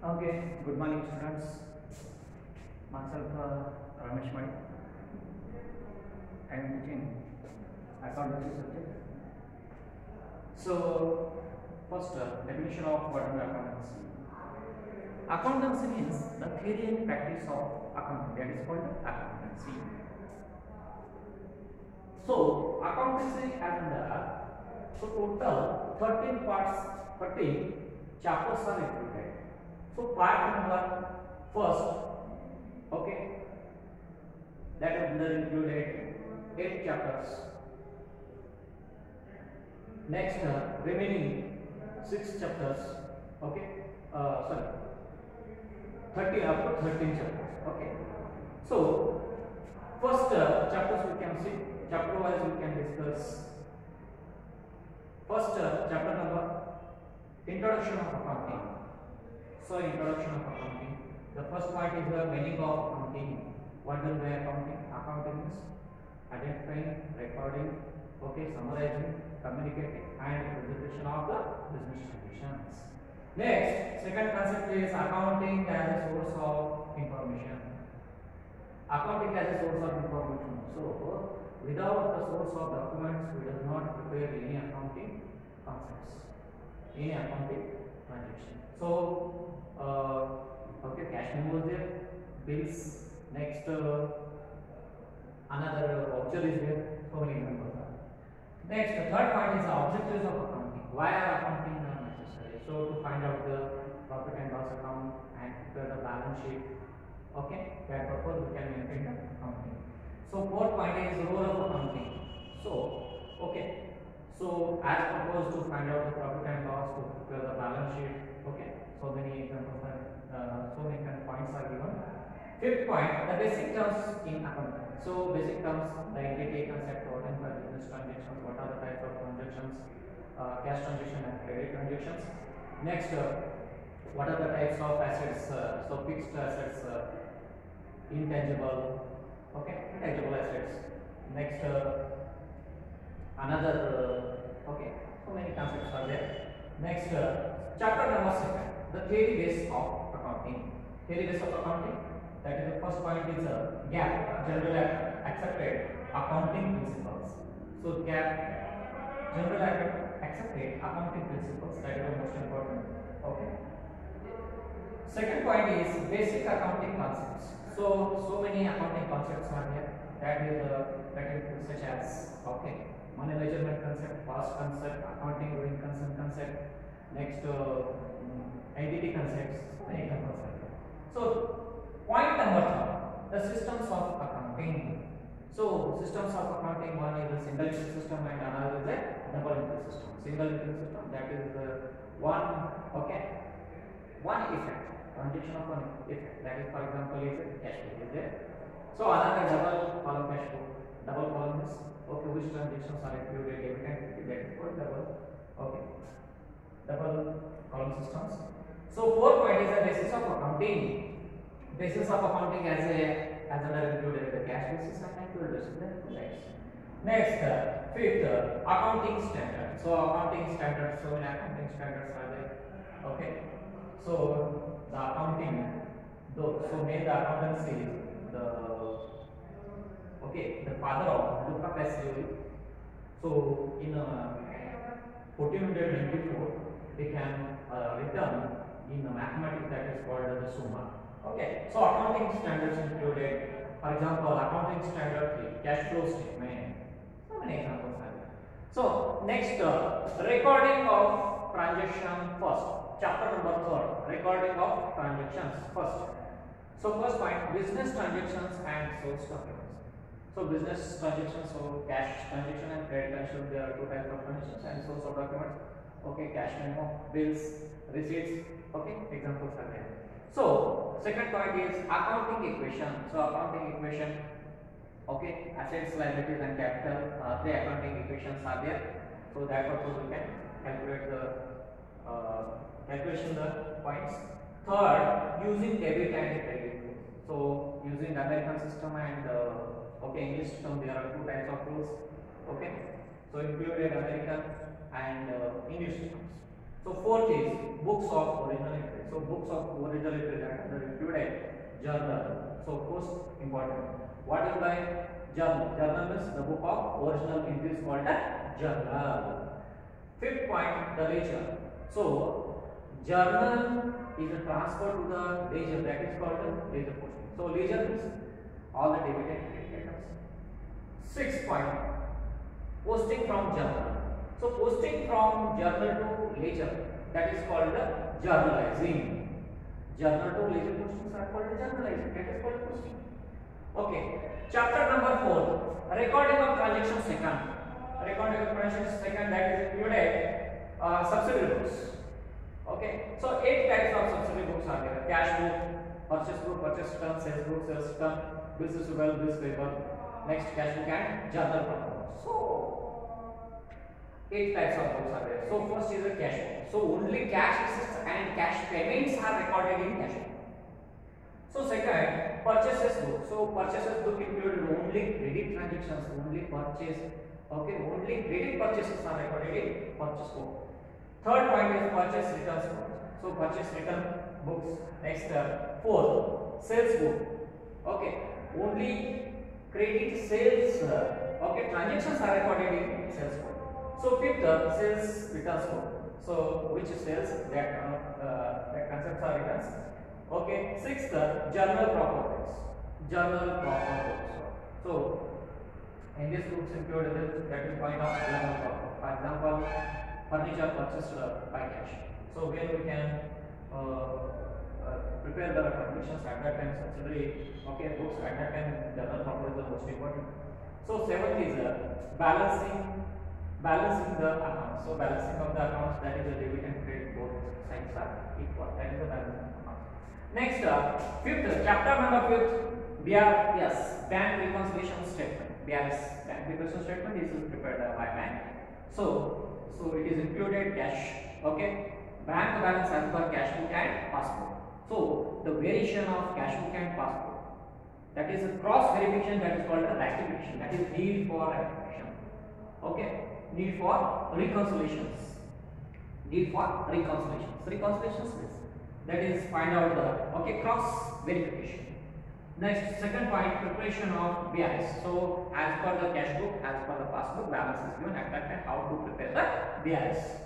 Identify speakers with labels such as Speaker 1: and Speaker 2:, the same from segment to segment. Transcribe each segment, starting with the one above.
Speaker 1: Okay, good morning students. Myself Ramesh Madi. I am teaching accountancy subject. So, first definition of what is accountancy. Accountancy means the theory and practice of accounting. That is called accountancy. So, accountancy as in so total 13 parts, 13 chapters are included. So, part number first, okay, that is included 8 chapters. Next, remaining 6 chapters, okay, sorry, 30 up to 13 chapters, okay. So, first chapters we can see, chapter wise we can discuss. First chapter number, introduction of accounting. So, introduction of accounting. The first part is the meaning of accounting. What is the accounting? Accounting is identifying, recording, okay, summarizing, communicating, and presentation of the business transactions. Next, second concept is accounting as a source of information. Accounting as a source of information. So, without the source of documents, we do not prepare any accounting concepts, any accounting transaction. So, okay, cash memo is there, bills. Next, another voucher is there. So many examples are. Next, the third point is the objectives of accounting. Why are accounting necessary? So, to find out the profit and loss account and prepare the balance sheet. Okay, that purpose we can maintain the accounting. So, fourth point is role of accounting. So, okay, so as proposed to find out the profit and loss, to prepare the balance sheet. Okay, so many examples are, so many points are given. Fifth point, the basic terms in accounting. So, basic terms, the entity concept, order for business transactions, what are the types of transactions, cash transaction and credit transactions. Next, what are the types of assets? So, fixed assets, intangible, okay, intangible assets. Next, another, okay, so many concepts are there. Next, chapter number 7, the theory base of accounting. Theory base of accounting. That is the first point is GAAP, general accepted accounting principles. So GAAP, general accepted accounting principles, that is the most important. Okay. Second point is basic accounting concepts. So many accounting concepts are there. That is such as, okay, money measurement concept, cost concept, accounting going concern concept. Next, entity concepts, many examples are there. So point number 3, the systems of accounting. So, systems of accounting, one is a single entry system and another is a double entry system. Single entry system, that is one, okay, one effect, transaction of one effect. That is, for example, is cash flow is there. So, another double column cash flow. Double column is, okay, which transactions are included, debit and credit, that is called double, okay, double column systems. So, fourth point is the basis of accounting. Basis of accounting as another included the cash basis and actual basis. Next, fifth, accounting standard. So accounting standards, so many accounting standards are there. Okay. So the accounting, so made the accountancy the father of Luca Pacioli. So in 1494 they can written in mathematics, that is called the Summa. Okay, so accounting standards included, for example, accounting standard 3, cash flow statement. So many examples are there. So next, recording of transaction first. Chapter number 3, recording of transactions first. So first point, business transactions and source documents. So business transactions, so cash transaction and credit transaction, there are two types of transactions, and source of documents. Okay, cash memo, bills, receipts. Okay, examples are there. So, second point is accounting equation. So, accounting equation, okay, assets, liabilities and capital, 3 accounting equations are there. So, that purpose we can calculate the calculation the points. Third, using debit and credit rules. So, using American system and okay, English system, there are two types of rules. Okay, so included American and English systems. So fourth is books of original entry. So books of original entry that are included journal. So most important. What is by journal? Journal is the book of original entries called a journal. Fifth point, the ledger. So journal is a transfer to the ledger, that is called a ledger posting. So ledger is all the debit and credit items. Sixth point, posting from journal. So posting from journal to ledger, that is called the journalizing. Journal to ledger postings are called the journalizing. That is called posting. Okay. Chapter number 4, recording of transaction second. Recording of transaction second, that is included subsidiary books. Okay. So 8 types of subsidiary books are there: cash book, purchase book, purchase return, sales book, sales return, bills receivable, bills payable. Next, cash book and journal proper. So 8 types of books are there. So first is a cash book. So only cash receipts and cash payments are recorded in cash book. So second, purchases book. So purchases book include only credit transactions, only purchase. Okay, only credit purchases are recorded in purchase book. Third point is purchase returns book. So purchase return books. Next, fourth, sales book. Okay, only credit sales. Okay, transactions are recorded in sales book. So fifth, sales returns book. So which sales that concepts are returns. Okay, sixth, journal properties. Journal properties. So in this books include that is point of journal property. For example, furniture purchased by cash. So where we can prepare the transactions at that time, subsidiary. Okay, books at that time, journal properties are most important. So seventh is balancing the accounts. So balancing of the accounts, that is the debit and credit, both sides are equal. That is the balancing account. Next, fifth, chapter number 5th, BRS, bank reconciliation statement. BRS, bank reconciliation statement, is prepared by bank. So it is included cash. Okay, bank balance as per cash book and passbook. So the variation of cash book and passbook, that is a cross verification, that is called a rectification. That is need for rectification. Okay, need for reconciliations. Need for reconciliations. Reconciliations is, that is find out the, okay, cross verification. Next, second point, preparation of BRS. So as per the cash book, as per the passbook, balance is given at that time, how to prepare the BRS.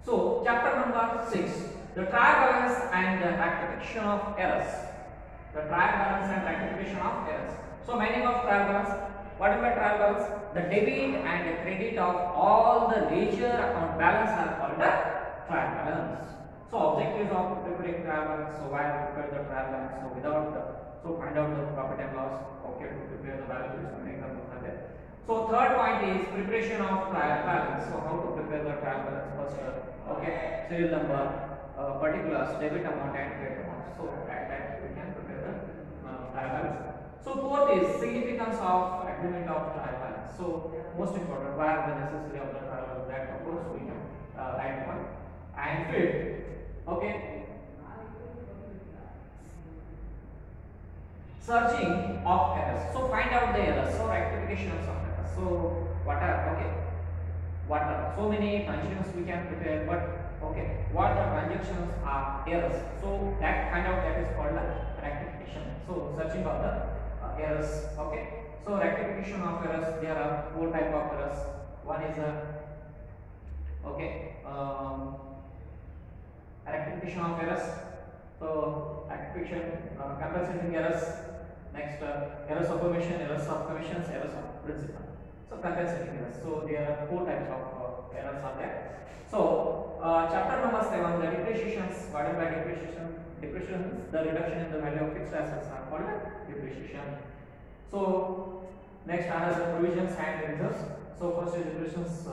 Speaker 1: So chapter number 6, the trial balance and the rectification of errors. The trial balance and rectification of errors. So meaning of trial balance, what is by trial balance? The debit and the credit of all the ledger account balance are called the trial balance. So objectives of preparing trial balance. So why prepare the trial balance? So without the, so find out the profit and loss. Okay, to prepare the balance sheet. So examples are there. So third point is preparation of trial balance. So how to prepare the trial balance? First, okay, serial number, particulars, debit amount and credit amount. So at that we can prepare the trial balance. So fourth is significance of agreement of trial balance. So most important, why the necessity of the trial balance, that of course we can add one. And fifth, okay, searching of errors. So find out the errors. So rectification of some errors. So what are, okay, what are so many transactions we can prepare, but okay, what the transactions are errors. So that kind of, that is called a rectification. So searching of the errors. Okay, so rectification of errors, there are 4 type of errors. One is okay, rectification of errors. So rectification, compensating errors. Next, errors of omission, errors of commissions, errors of principal. So compensating errors. So there are 4 types of errors are there. So chapter number 7, the depreciations. What is by depreciation? Depreciation, the reduction in the value of fixed assets are called depreciation. So next, I have the provisions and reserves. So first is depreciations.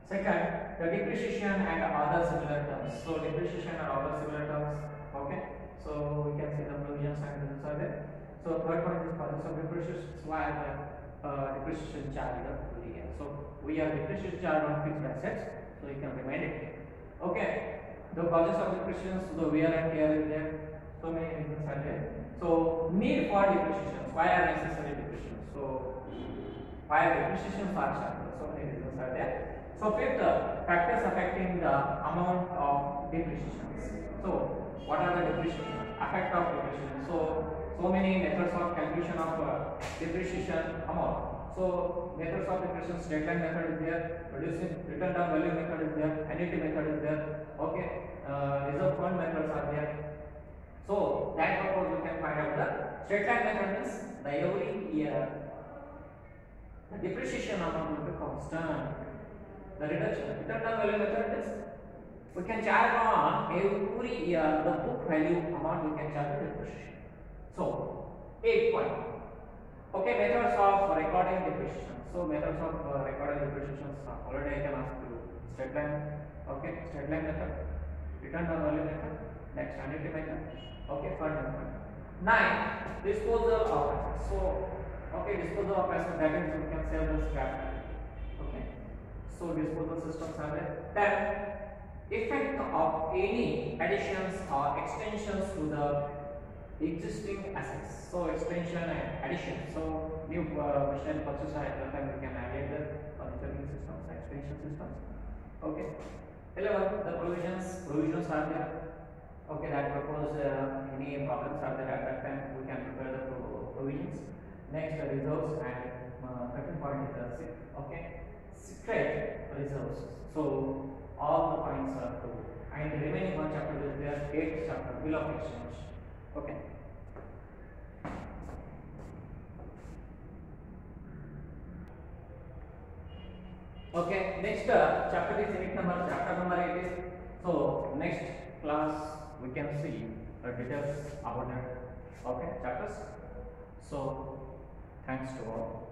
Speaker 1: Second, the depreciation and other similar terms. So depreciation and other similar terms. Okay. So we can see the provisions and reserves are there. So third point is causes of depreciation. Why the depreciation charge is fully here. So we have depreciation charge on fixed assets. So you can remind it. Okay. The causes of depreciation, so the wear and tear is there. So many reasons are there. So need for depreciation. Why are necessary depreciation? So why depreciation are charged? So many reasons are there. So fifth, factors affecting the amount of depreciations. So what are the depreciation? Effect of depreciation. So many methods of calculation of depreciation amount. So methods of depreciation, straight line method is there, reducing return down value method is there, annuity method is there. Okay, reserve fund methods are there. So that purpose you can find out the straight line method means the every year the depreciation amount will be constant. The return down value method is we can charge on every year the book value amount we can charge the depreciation. So 8 point. Okay, methods of recording depreciation. So methods of recording depreciation already I can ask you straight line. Okay, straight line method, return down value method, next annuity method. Okay, fund method. 9, disposal of assets. So okay, disposal of assets, that means we can sell the scrap. Okay, so disposal systems are there. 10, effect of any additions or extensions to the existing assets. So extension and addition. So new machine purchase at the time we can add the monitoring systems, extension systems. Okay. 11, the provisions are there. Okay, that propose any problems are there at that time we can prepare the provisions. Next, reserves, and 13 point is the okay, secret reserves. So all the points are true, and the remaining one chapter is there, 8th chapter, bill of exchange. Okay. Okay, next chapter is unit number, chapter number 8 is. So next class we can see the details about that. Okay, chapters. So thanks to all.